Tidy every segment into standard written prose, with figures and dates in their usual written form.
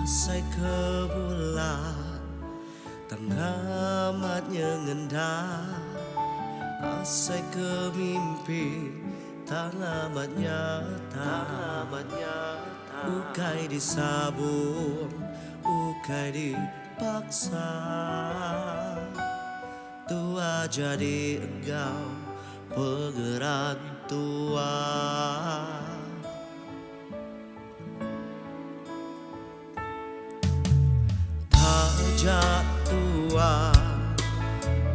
Asai ke bulan tengahmatnya ngendah, asai ke mimpi tengahmat nyata. Ukai disabung, ukai dipaksa, tua jadi engkau pengeran tua. Tajak tua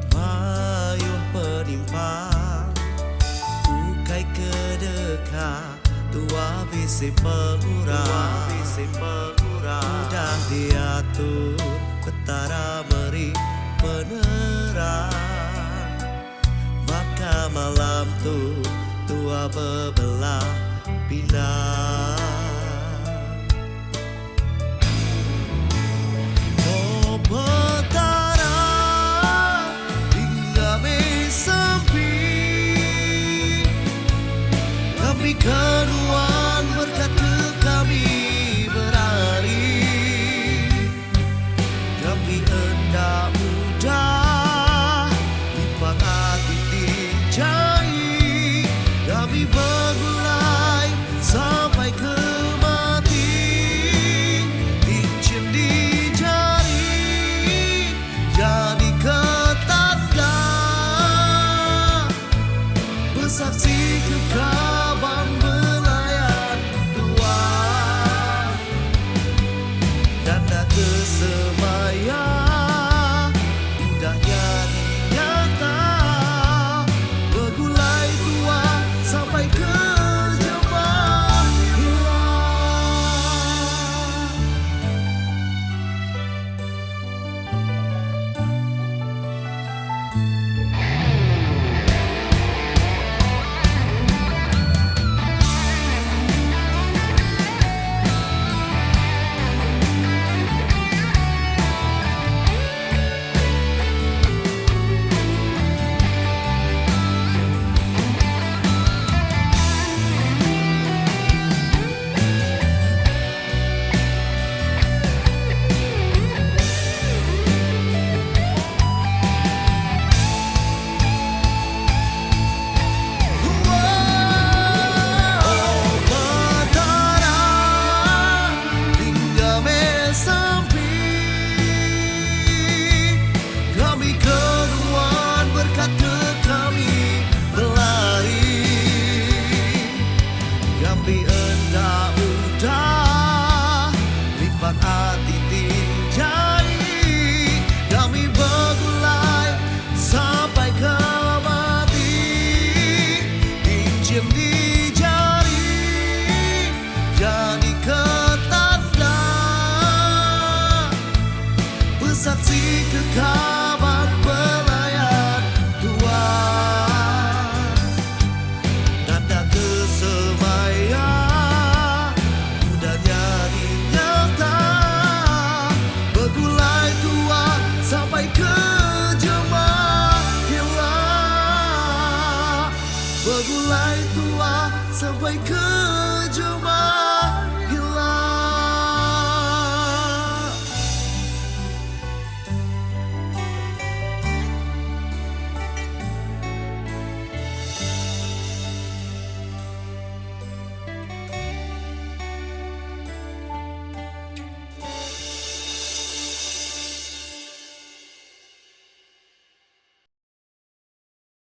mayuh penimpang, ukai kedekat tua bisi pengurang. Udah diatur petara meri penerang, maka malam tu tua bebelah pindah. Kami keruan berkata kami berlari, kami hendak mudah lipat hati dijai, kami bergulai sampai ke mati, cincin di jari jadi ketanda bersaksi kekal. Semaya udah jadi nyata, bergulai tua sampai ke jemaah hilang. Kami hendak mudah lipat hati dijai, kami bergulai sampai ke mati, cincin di jari jadi ketanda bersaksi kekal.